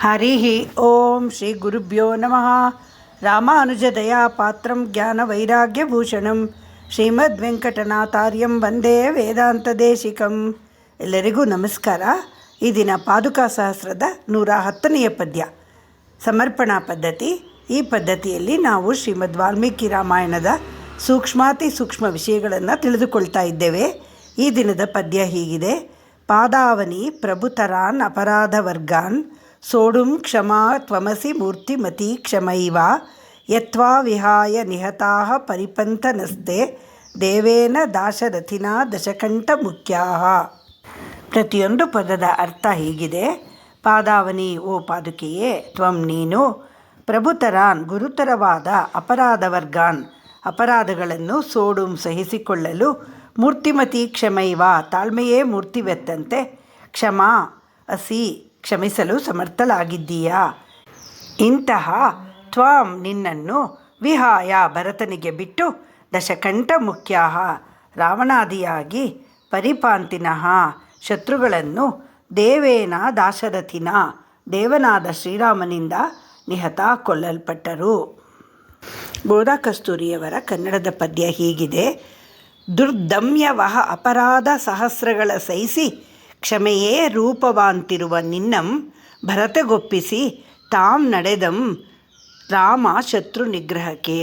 ಹರಿ ಓಂ ಶ್ರೀ ಗುರುಭ್ಯೋ ನಮಃ. ರಾಮಾನುಜದಯಾ ಪಾತ್ರಂ ಜ್ಞಾನವೈರಾಗ್ಯಭೂಷಣಂ ಶ್ರೀಮದ್ ವೆಂಕಟನಾಥಾರ್ಯಂ ವಂದೇ ವೇದಾಂತದೇಶಿಕಂ. ಎಲ್ಲರಿಗೂ ನಮಸ್ಕಾರ. ಈ ದಿನ ಪಾದುಕಾ ಸಹಸ್ರದ 110ನೆಯ ಪದ್ಯ ಸಮರ್ಪಣಾ ಪದ್ಧತಿ. ಈ ಪದ್ಧತಿಯಲ್ಲಿ ನಾವು ಶ್ರೀಮದ್ ವಾಲ್ಮೀಕಿ ರಾಮಾಯಣದ ಸೂಕ್ಷ್ಮಾತಿ ಸೂಕ್ಷ್ಮ ವಿಷಯಗಳನ್ನು ತಿಳಿದುಕೊಳ್ತಾ ಇದ್ದೇವೆ. ಈ ದಿನದ ಪದ್ಯ ಹೀಗಿದೆ. ಪಾದಾವನಿ ಪ್ರಭುತರಾನ್ ಅಪರಾಧ ವರ್ಗಾನ್ ಸೋಡುಂ ಕ್ಷಮಾ ತ್ವಮಸಿ ಮೂರ್ತಿಮತಿ ಕ್ಷಮೈವ ಯತ್ವಾ ವಿಹಾಯ ನಿಹತಾಃ ಪರಿಪಂಥನಸ್ತೆ ದೇವೇನ ದಾಶರಥಿನಾ ದಶಕಂಠ ಮುಖ್ಯಾಃ. ಪ್ರತಿಯೊಂದು ಪದದ ಅರ್ಥ ಹೀಗಿದೆ. ಪಾದಾವನಿ, ಓ ಪಾದುಕೆಯೇ, ತ್ವಂ ನೀನು, ಪ್ರಭುತರಾನ್ ಗುರುತರವಾದ ಅಪರಾಧ ವರ್ಗಾನ್ ಅಪರಾಧಗಳನ್ನು ಸೋಡುಂ ಸಹಿಸಿಕೊಳ್ಳಲು, ಮೂರ್ತಿಮತಿ ಕ್ಷಮೈವ ತಾಳ್ಮೆಯೇ ಮೂರ್ತಿವೆತ್ತಂತೆ, ಕ್ಷಮಾ ಅಸಿ ಕ್ಷಮಿಸಲು ಸಮರ್ಥಲಾಗಿದ್ದೀಯಾ. ಇಂತಹ ತ್ವಾಂ ನಿನ್ನನ್ನು ವಿಹಾಯ ಭರತನಿಗೆ ಬಿಟ್ಟು ದಶಕಂಠ ಮುಖ್ಯಾಃ ರಾವಣಾದಿಯಾಗಿ ಪರಿಪಾಂತಿನಃ ಶತ್ರುಗಳನ್ನು ದೇವೇನ ದಾಶರಥಿನ ದೇವನಾದ ಶ್ರೀರಾಮನಿಂದ ನಿಹತ ಕೊಲ್ಲಲ್ಪಟ್ಟರು. ಗೋದಾ ಕಸ್ತೂರಿಯವರ ಕನ್ನಡದ ಪದ್ಯ ಹೀಗಿದೆ. ದುರ್ದಮ್ಯವಹ ಅಪರಾಧ ಸಹಸ್ರಗಳ ಸಹಿಸಿ ಕ್ಷಮೆಯೇ ರೂಪವಾಂತಿರುವ ನಿನ್ನಂ ಭರತೆಗೊಪ್ಪಿಸಿ ತಾಂ ನಡೆದಂ ರಾಮ ಶತ್ರು ನಿಗ್ರಹಕ್ಕೆ.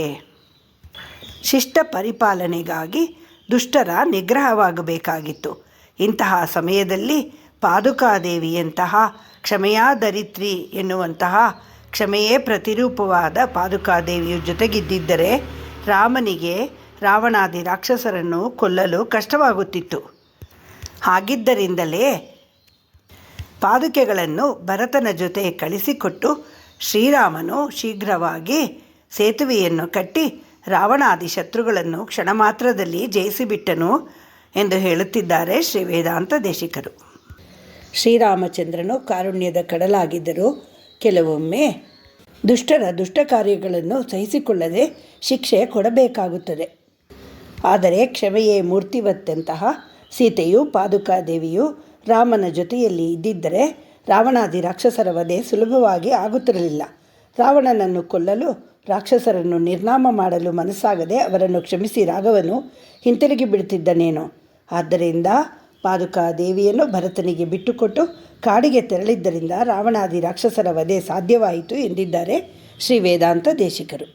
ಶಿಷ್ಟ ಪರಿಪಾಲನೆಗಾಗಿ ದುಷ್ಟರ ನಿಗ್ರಹವಾಗಬೇಕಾಗಿತ್ತು. ಇಂತಹ ಸಮಯದಲ್ಲಿ ಪಾದುಕಾದೇವಿಯಂತಹ ಕ್ಷಮೆಯಾಧರಿತ್ರಿ ಎನ್ನುವಂತಹ ಕ್ಷಮೆಯೇ ಪ್ರತಿರೂಪವಾದ ಪಾದುಕಾದೇವಿಯು ಜೊತೆಗಿದ್ದಿದ್ದರೆ ರಾಮನಿಗೆ ರಾವಣಾದಿ ರಾಕ್ಷಸರನ್ನು ಕೊಲ್ಲಲು ಕಷ್ಟವಾಗುತ್ತಿತ್ತು. ಹಾಗಿದ್ದರಿಂದಲೇ ಪಾದುಕೆಗಳನ್ನು ಭರತನ ಜೊತೆ ಕಳಿಸಿಕೊಟ್ಟು ಶ್ರೀರಾಮನು ಶೀಘ್ರವಾಗಿ ಸೇತುವೆಯನ್ನು ಕಟ್ಟಿ ರಾವಣಾದಿ ಶತ್ರುಗಳನ್ನು ಕ್ಷಣ ಮಾತ್ರದಲ್ಲಿ ಜಯಿಸಿಬಿಟ್ಟನು ಎಂದು ಹೇಳುತ್ತಿದ್ದಾರೆ ಶ್ರೀ ವೇದಾಂತ ದೇಶಿಕರು. ಶ್ರೀರಾಮಚಂದ್ರನು ಕಾರುಣ್ಯದ ಕಡಲಾಗಿದ್ದರೂ ಕೆಲವೊಮ್ಮೆ ದುಷ್ಟರ ದುಷ್ಟ ಕಾರ್ಯಗಳನ್ನು ಸಹಿಸಿಕೊಳ್ಳದೆ ಶಿಕ್ಷೆ ಕೊಡಬೇಕಾಗುತ್ತದೆ. ಆದರೆ ಕ್ಷಮೆಯೇ ಮೂರ್ತಿವತ್ತಂತಹ ಸೀತೆಯು ಪಾದುಕಾದೇವಿಯು ರಾಮನ ಜೊತೆಯಲ್ಲಿ ಇದ್ದಿದ್ದರೆ ರಾವಣಾದಿ ರಾಕ್ಷಸರ ವಧೆ ಸುಲಭವಾಗಿ ಆಗುತ್ತಿರಲಿಲ್ಲ. ರಾವಣನನ್ನು ಕೊಲ್ಲಲು ರಾಕ್ಷಸರನ್ನು ನಿರ್ನಾಮ ಮಾಡಲು ಮನಸ್ಸಾಗದೆ ಅವರನ್ನು ಕ್ಷಮಿಸಿ ರಾಘವನು ಹಿಂತಿರುಗಿ ಬಿಡುತ್ತಿದ್ದನೇನೋ. ಆದ್ದರಿಂದ ಪಾದುಕಾದೇವಿಯನ್ನು ಭರತನಿಗೆ ಬಿಟ್ಟುಕೊಟ್ಟು ಕಾಡಿಗೆ ತೆರಳಿದ್ದರಿಂದ ರಾವಣಾದಿ ರಾಕ್ಷಸರ ವಧೆ ಸಾಧ್ಯವಾಯಿತು ಎಂದಿದ್ದಾರೆ ಶ್ರೀ ವೇದಾಂತ ದೇಶಿಕರು.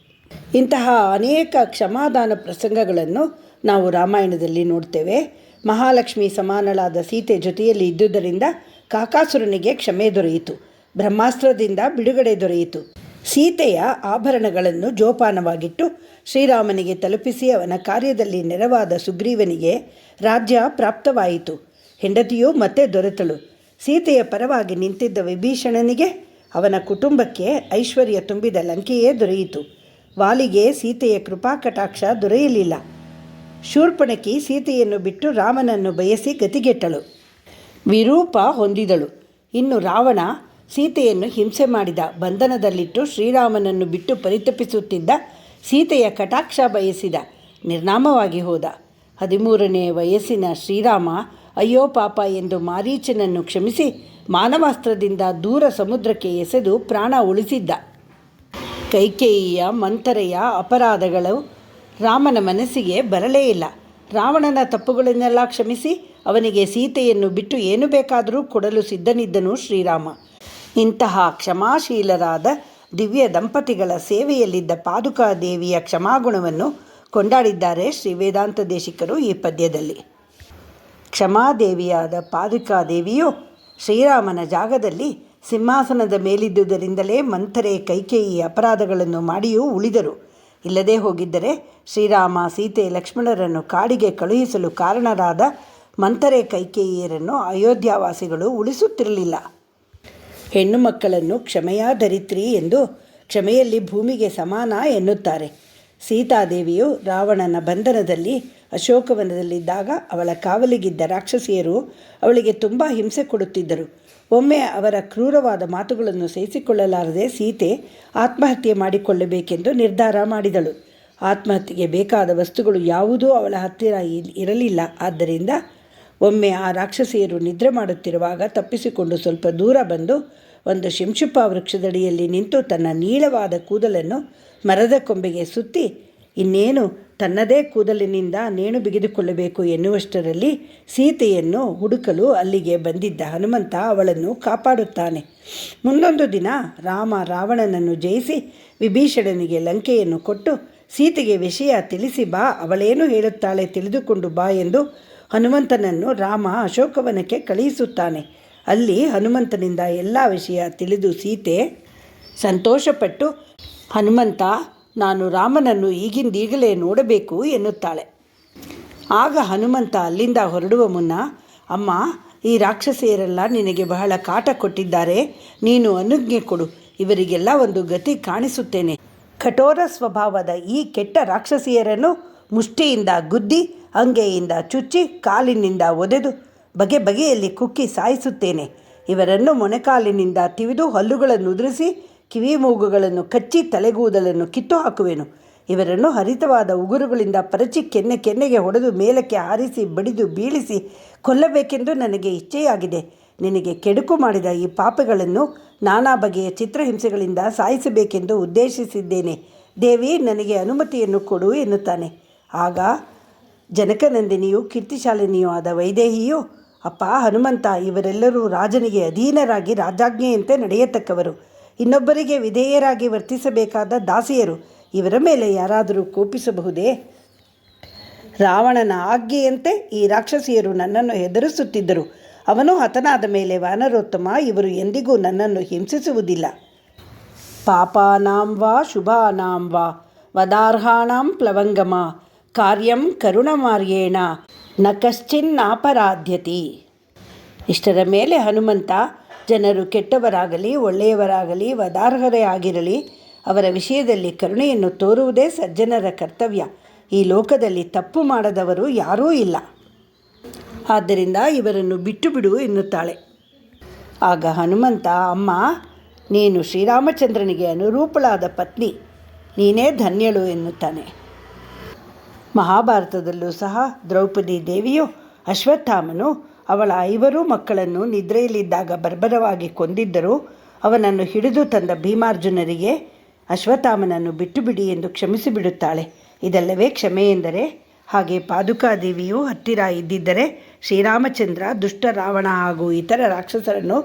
ಇಂತಹ ಅನೇಕ ಕ್ಷಮಾದಾನ ಪ್ರಸಂಗಗಳನ್ನು ನಾವು ರಾಮಾಯಣದಲ್ಲಿ ನೋಡ್ತೇವೆ. ಮಹಾಲಕ್ಷ್ಮಿ ಸಮಾನಳಾದ ಸೀತೆ ಜೊತೆಯಲ್ಲಿ ಇದ್ದುದರಿಂದ ಕಾಕಾಸುರನಿಗೆ ಕ್ಷಮೆ ದೊರೆಯಿತು, ಬ್ರಹ್ಮಾಸ್ತ್ರದಿಂದ ಬಿಡುಗಡೆ ದೊರೆಯಿತು. ಸೀತೆಯ ಆಭರಣಗಳನ್ನು ಜೋಪಾನವಾಗಿಟ್ಟು ಶ್ರೀರಾಮನಿಗೆ ತಲುಪಿಸಿ ಅವನ ಕಾರ್ಯದಲ್ಲಿ ನೆರವಾದ ಸುಗ್ರೀವನಿಗೆ ರಾಜ್ಯ ಪ್ರಾಪ್ತವಾಯಿತು. ಹೆಂಡತಿಯೂ ಮತ್ತೆ ದೊರೆತಳು. ಸೀತೆಯ ಪರವಾಗಿ ನಿಂತಿದ್ದ ವಿಭೀಷಣನಿಗೆ ಅವನ ಕುಟುಂಬಕ್ಕೆ ಐಶ್ವರ್ಯ ತುಂಬಿದ ಲಂಕೆಯೇ ದೊರೆಯಿತು. ವಾಲಿಗೆ ಸೀತೆಯ ಕೃಪಾಕಟಾಕ್ಷ ದೊರೆಯಲಿಲ್ಲ. ಶೂರ್ಪಣಖಿ ಸೀತೆಯನ್ನು ಬಿಟ್ಟು ರಾಮನನ್ನು ಬಯಸಿ ಗತಿಗೆಟ್ಟಳು, ವಿರೂಪ ಹೊಂದಿದಳು. ಇನ್ನು ರಾವಣ ಸೀತೆಯನ್ನು ಹಿಂಸೆ ಮಾಡಿದ. ಬಂಧನದಲ್ಲಿಟ್ಟು ಶ್ರೀರಾಮನನ್ನು ಬಿಟ್ಟು ಪರಿತಪಿಸುತ್ತಿದ್ದ ಸೀತೆಯ ಕಟಾಕ್ಷ ಬಯಸಿದ, ನಿರ್ನಾಮವಾಗಿ ಹೋದ. 13ನೇ ವಯಸ್ಸಿನ ಶ್ರೀರಾಮ ಅಯ್ಯೋ ಪಾಪ ಎಂದು ಮಾರೀಚನನ್ನು ಕ್ಷಮಿಸಿ ಮಾನವಾಸ್ತ್ರದಿಂದ ದೂರ ಸಮುದ್ರಕ್ಕೆ ಎಸೆದು ಪ್ರಾಣ ಉಳಿಸಿದ್ದ. ಕೈಕೇಯಿಯ ಮಂಥರೆಯ ಅಪರಾಧಗಳು ರಾಮನ ಮನಸ್ಸಿಗೆ ಬರಲೇ ಇಲ್ಲ. ರಾವಣನ ತಪ್ಪುಗಳನ್ನೆಲ್ಲ ಕ್ಷಮಿಸಿ ಅವನಿಗೆ ಸೀತೆಯನ್ನು ಬಿಟ್ಟು ಏನು ಬೇಕಾದರೂ ಕೊಡಲು ಸಿದ್ಧನಿದ್ದನು ಶ್ರೀರಾಮ. ಇಂತಹ ಕ್ಷಮಾಶೀಲರಾದ ದಿವ್ಯ ದಂಪತಿಗಳ ಸೇವೆಯಲ್ಲಿದ್ದ ಪಾದುಕಾದೇವಿಯ ಕ್ಷಮಾಗುಣವನ್ನು ಕೊಂಡಾಡಿದ್ದಾರೆ ಶ್ರೀ ವೇದಾಂತ ದೇಶಿಕರು ಈ ಪದ್ಯದಲ್ಲಿ. ಕ್ಷಮಾದೇವಿಯಾದ ಪಾದುಕಾದೇವಿಯು ಶ್ರೀರಾಮನ ಜಾಗದಲ್ಲಿ ಸಿಂಹಾಸನದ ಮೇಲಿದ್ದುದರಿಂದಲೇ ಮಂಥರೆ ಕೈಕೇಯಿ ಅಪರಾಧಗಳನ್ನು ಮಾಡಿಯೂ ಉಳಿದರು. ಇಲ್ಲದೇ ಹೋಗಿದ್ದರೆ ಶ್ರೀರಾಮ ಸೀತೆ ಲಕ್ಷ್ಮಣರನ್ನು ಕಾಡಿಗೆ ಕಳುಹಿಸಲು ಕಾರಣರಾದ ಮಂಥರೆ ಕೈಕೇಯಿಯರನ್ನು ಅಯೋಧ್ಯಾವಾಸಿಗಳು ಉಳಿಸುತ್ತಿರಲಿಲ್ಲ. ಹೆಣ್ಣು ಮಕ್ಕಳನ್ನು ಕ್ಷಮೆಯಾಧರಿತ್ರಿ ಎಂದು ಕ್ಷಮೆಯಲ್ಲಿ ಭೂಮಿಗೆ ಸಮಾನ ಎನ್ನುತ್ತಾರೆ. ಸೀತಾದೇವಿಯು ರಾವಣನ ಬಂಧನದಲ್ಲಿ ಅಶೋಕವನದಲ್ಲಿದ್ದಾಗ ಅವಳ ಕಾವಲಿಗಿದ್ದ ರಾಕ್ಷಸಿಯರು ಅವಳಿಗೆ ತುಂಬ ಹಿಂಸೆ ಕೊಡುತ್ತಿದ್ದರು. ಒಮ್ಮೆ ಅವರ ಕ್ರೂರವಾದ ಮಾತುಗಳನ್ನು ಸಹಿಸಿಕೊಳ್ಳಲಾರದೆ ಸೀತೆ ಆತ್ಮಹತ್ಯೆ ಮಾಡಿಕೊಳ್ಳಬೇಕೆಂದು ನಿರ್ಧಾರ ಮಾಡಿದಳು. ಆತ್ಮಹತ್ಯೆಗೆ ಬೇಕಾದ ವಸ್ತುಗಳು ಯಾವುದೂ ಅವಳ ಹತ್ತಿರ ಇರಲಿಲ್ಲ. ಆದ್ದರಿಂದ ಒಮ್ಮೆ ಆ ರಾಕ್ಷಸಿಯರು ನಿದ್ರೆ ಮಾಡುತ್ತಿರುವಾಗ ತಪ್ಪಿಸಿಕೊಂಡು ಸ್ವಲ್ಪ ದೂರ ಬಂದು ಒಂದು ಶಿಂಶುಪ ವೃಕ್ಷದಡಿಯಲ್ಲಿ ನಿಂತು ತನ್ನ ನೀಳವಾದ ಕೂದಲನ್ನು ಮರದ ಕೊಂಬೆಗೆ ಸುತ್ತಿ ಇನ್ನೇನು ತನ್ನದೇ ಕೂದಲಿನಿಂದ ನೇಣು ಬಿಗಿದುಕೊಳ್ಳಬೇಕು ಎನ್ನುವಷ್ಟರಲ್ಲಿ ಸೀತೆಯನ್ನು ಹುಡುಕಲು ಅಲ್ಲಿಗೆ ಬಂದಿದ್ದ ಹನುಮಂತ ಅವಳನ್ನು ಕಾಪಾಡುತ್ತಾನೆ. ಮುಂದೊಂದು ದಿನ ರಾಮ ರಾವಣನನ್ನು ಜಯಿಸಿ ವಿಭೀಷಣನಿಗೆ ಲಂಕೆಯನ್ನು ಕೊಟ್ಟು ಸೀತೆಗೆ ವಿಷಯ ತಿಳಿಸಿ ಬಾ, ಅವಳೇನು ಹೇಳುತ್ತಾಳೆ ತಿಳಿದುಕೊಂಡು ಬಾ ಎಂದು ಹನುಮಂತನನ್ನು ರಾಮ ಅಶೋಕವನಕ್ಕೆ ಕಳುಹಿಸುತ್ತಾನೆ. ಅಲ್ಲಿ ಹನುಮಂತನಿಂದ ಎಲ್ಲ ವಿಷಯ ತಿಳಿದು ಸೀತೆ ಸಂತೋಷಪಟ್ಟು ಹನುಮಂತ, ನಾನು ರಾಮನನ್ನು ಈಗಿಂದೀಗಲೇ ನೋಡಬೇಕು ಎನ್ನುತ್ತಾಳೆ. ಆಗ ಹನುಮಂತ ಅಲ್ಲಿಂದ ಹೊರಡುವ ಮುನ್ನ, ಅಮ್ಮ, ಈ ರಾಕ್ಷಸಿಯರೆಲ್ಲ ನಿನಗೆ ಬಹಳ ಕಾಟ ಕೊಟ್ಟಿದ್ದಾರೆ, ನೀನು ಅನುಜ್ಞೆ ಕೊಡು, ಇವರಿಗೆಲ್ಲ ಒಂದು ಗತಿ ಕಾಣಿಸುತ್ತೇನೆ. ಕಠೋರ ಸ್ವಭಾವದ ಈ ಕೆಟ್ಟ ರಾಕ್ಷಸಿಯರನ್ನು ಮುಷ್ಟಿಯಿಂದ ಗುದ್ದಿ, ಅಂಗೆಯಿಂದ ಚುಚ್ಚಿ, ಕಾಲಿನಿಂದ ಒದೆದು ಬಗೆ ಬಗೆಯಲ್ಲಿ ಕುಕ್ಕಿ ಸಾಯಿಸುತ್ತೇನೆ. ಇವರನ್ನು ಮೊಣಕಾಲಿನಿಂದ ತಿವಿದು ಹಲ್ಲುಗಳನ್ನು ಉದುರಿಸಿ ಕಿವಿ ಮೂಗುಗಳನ್ನು ಕಚ್ಚಿ ತಲೆಗೂದಲನ್ನು ಕಿತ್ತು ಹಾಕುವೆನು. ಇವರನ್ನು ಹರಿತವಾದ ಉಗುರುಗಳಿಂದ ಪರಚಿ ಕೆನ್ನೆಗೆ ಹೊಡೆದು ಮೇಲಕ್ಕೆ ಹಾರಿಸಿ ಬಡಿದು ಬೀಳಿಸಿ ಕೊಲ್ಲಬೇಕೆಂದು ನನಗೆ ಇಚ್ಛೆಯಾಗಿದೆ. ನಿನಗೆ ಕೆಡುಕು ಮಾಡಿದ ಈ ಪಾಪಗಳನ್ನು ನಾನಾ ಬಗೆಯ ಚಿತ್ರಹಿಂಸೆಗಳಿಂದ ಸಾಯಿಸಬೇಕೆಂದು ಉದ್ದೇಶಿಸಿದ್ದೇನೆ. ದೇವಿ, ನನಗೆ ಅನುಮತಿಯನ್ನು ಕೊಡು ಎನ್ನುತ್ತಾನೆ. ಆಗ ಜನಕನಂದಿನಿಯೂ ಕೀರ್ತಿಶಾಲಿನಿಯೂ ಆದ ವೈದೇಹಿಯು, ಅಪ್ಪ ಹನುಮಂತ, ಇವರೆಲ್ಲರೂ ರಾಜನಿಗೆ ಅಧೀನರಾಗಿ ರಾಜಾಜ್ಞೆಯಂತೆ ನಡೆಯತಕ್ಕವರು, ಇನ್ನೊಬ್ಬರಿಗೆ ವಿಧೇಯರಾಗಿ ವರ್ತಿಸಬೇಕಾದ ದಾಸಿಯರು. ಇವರ ಮೇಲೆ ಯಾರಾದರೂ ಕೋಪಿಸಬಹುದೇ? ರಾವಣನ ಆಜ್ಞೆಯಂತೆ ಈ ರಾಕ್ಷಸಿಯರು ನನ್ನನ್ನು ಹೆದರಿಸುತ್ತಿದ್ದರು. ಅವನು ಹತನಾದ ಮೇಲೆ ವಾನರೋತ್ತಮ, ಇವರು ಎಂದಿಗೂ ನನ್ನನ್ನು ಹಿಂಸಿಸುವುದಿಲ್ಲ. ಪಾಪಾನಾಂ ವಾ ಶುಭಾನಾಂ ವಾ ವದಾರ್ಹಾಣಾಂ ಪ್ಲವಂಗಮ ಕಾರ್ಯಂ ಕರುಣಮಾರ್ಯೇಣ ನ ಕಶ್ಚಿನ್ನಾಪರಾಧ್ಯತಿ. ಇಷ್ಟರ ಮೇಲೆ ಹನುಮಂತ, ಜನರು ಕೆಟ್ಟವರಾಗಲಿ ಒಳ್ಳೆಯವರಾಗಲಿ ವದಾರ್ಹರೇ ಆಗಿರಲಿ ಅವರ ವಿಷಯದಲ್ಲಿ ಕರುಣೆಯನ್ನು ತೋರುವುದೇ ಸಜ್ಜನರ ಕರ್ತವ್ಯ. ಈ ಲೋಕದಲ್ಲಿ ತಪ್ಪು ಮಾಡದವರು ಯಾರೂ ಇಲ್ಲ, ಆದ್ದರಿಂದ ಇವರನ್ನು ಬಿಟ್ಟು ಬಿಡು ಎನ್ನುತ್ತಾಳೆ. ಆಗ ಹನುಮಂತ, ಅಮ್ಮ, ನೀನು ಶ್ರೀರಾಮಚಂದ್ರನಿಗೆ ಅನುರೂಪಳಾದ ಪತ್ನಿ, ನೀನೇ ಧನ್ಯಳು ಎನ್ನುತ್ತಾನೆ. ಮಹಾಭಾರತದಲ್ಲೂ ಸಹ ದ್ರೌಪದಿ ದೇವಿಯು ಅಶ್ವತ್ಥಾಮನು ಅವಳ 5 ಮಕ್ಕಳನ್ನು ನಿದ್ರೆಯಲ್ಲಿದ್ದಾಗ ಬರ್ಬರವಾಗಿ ಕೊಂದಿದ್ದರೂ ಅವನನ್ನು ಹಿಡಿದು ತಂದ ಭೀಮಾರ್ಜುನರಿಗೆ ಅಶ್ವತ್ಥಾಮನನ್ನು ಬಿಟ್ಟು ಬಿಡಿ ಎಂದು ಕ್ಷಮಿಸಿಬಿಡುತ್ತಾಳೆ. ಇದಲ್ಲವೇ ಕ್ಷಮೆ ಎಂದರೆ? ಹಾಗೆ ಪಾದುಕಾದೇವಿಯು ಹತ್ತಿರ ಇದ್ದಿದ್ದರೆ ಶ್ರೀರಾಮಚಂದ್ರ ದುಷ್ಟ ರಾವಣ ಹಾಗೂ ಇತರ ರಾಕ್ಷಸರನ್ನು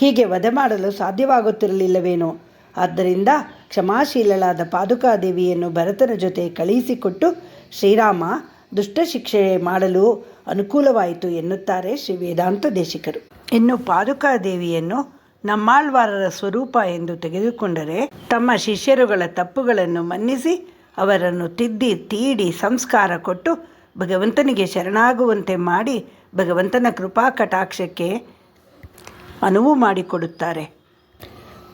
ಹೀಗೆ ವಧೆ ಮಾಡಲು ಸಾಧ್ಯವಾಗುತ್ತಿರಲಿಲ್ಲವೇನೋ? ಆದ್ದರಿಂದ ಕ್ಷಮಾಶೀಲಳಾದ ಪಾದುಕಾದೇವಿಯನ್ನು ಭರತನ ಜೊತೆ ಕಳುಹಿಸಿಕೊಟ್ಟು ಶ್ರೀರಾಮ ದುಷ್ಟ ಶಿಕ್ಷೆ ಮಾಡಲು ಅನುಕೂಲವಾಯಿತು ಎನ್ನುತ್ತಾರೆ ಶ್ರೀ ವೇದಾಂತ ದೇಶಿಕರು. ಇನ್ನು ಪಾದುಕಾದೇವಿಯನ್ನು ನಮ್ಮಾಳ್ವಾರರ ಸ್ವರೂಪ ಎಂದು ತೆಗೆದುಕೊಂಡರೆ ತಮ್ಮ ಶಿಷ್ಯರುಗಳ ತಪ್ಪುಗಳನ್ನು ಮನ್ನಿಸಿ ಅವರನ್ನು ತಿದ್ದಿ ತೀಡಿ ಸಂಸ್ಕಾರ ಕೊಟ್ಟು ಭಗವಂತನಿಗೆ ಶರಣಾಗುವಂತೆ ಮಾಡಿ ಭಗವಂತನ ಕೃಪಾ ಕಟಾಕ್ಷಕ್ಕೆ ಅನುವು ಮಾಡಿಕೊಡುತ್ತಾರೆ.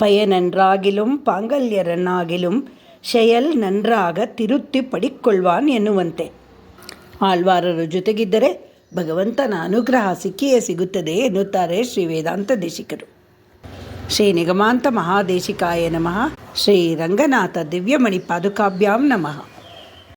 ಪಯನನ್ರಾಗಿಲುಂ ಪಾಂಗಲ್ಯರನ್ನಾಗಿಲುಂ ಶೆಯಲ್ ನನ್ರಾಗ ತಿರುತ್ತಿ ಪಡಿಕೊಳ್ಳ್ವಾನ್ ಎನ್ನುವಂತೆ ಆಳ್ವಾರರ ಜೊತೆಗಿದ್ದರೆ ಭಗವಂತನ ಅನುಗ್ರಹ ಸಿಕ್ಕಿಯೇ ಸಿಗುತ್ತದೆ ಎನ್ನುತ್ತಾರೆ ಶ್ರೀ ವೇದಾಂತ ದೇಶಿಕರು. ಶ್ರೀ ನಿಗಮಾಂತ ಮಹಾದೇಶಿಕಾಯ ನಮಃ. ಶ್ರೀ ರಂಗನಾಥ ದಿವ್ಯಮಣಿ ಪಾದುಕಾಭ್ಯಾಂ ನಮಃ.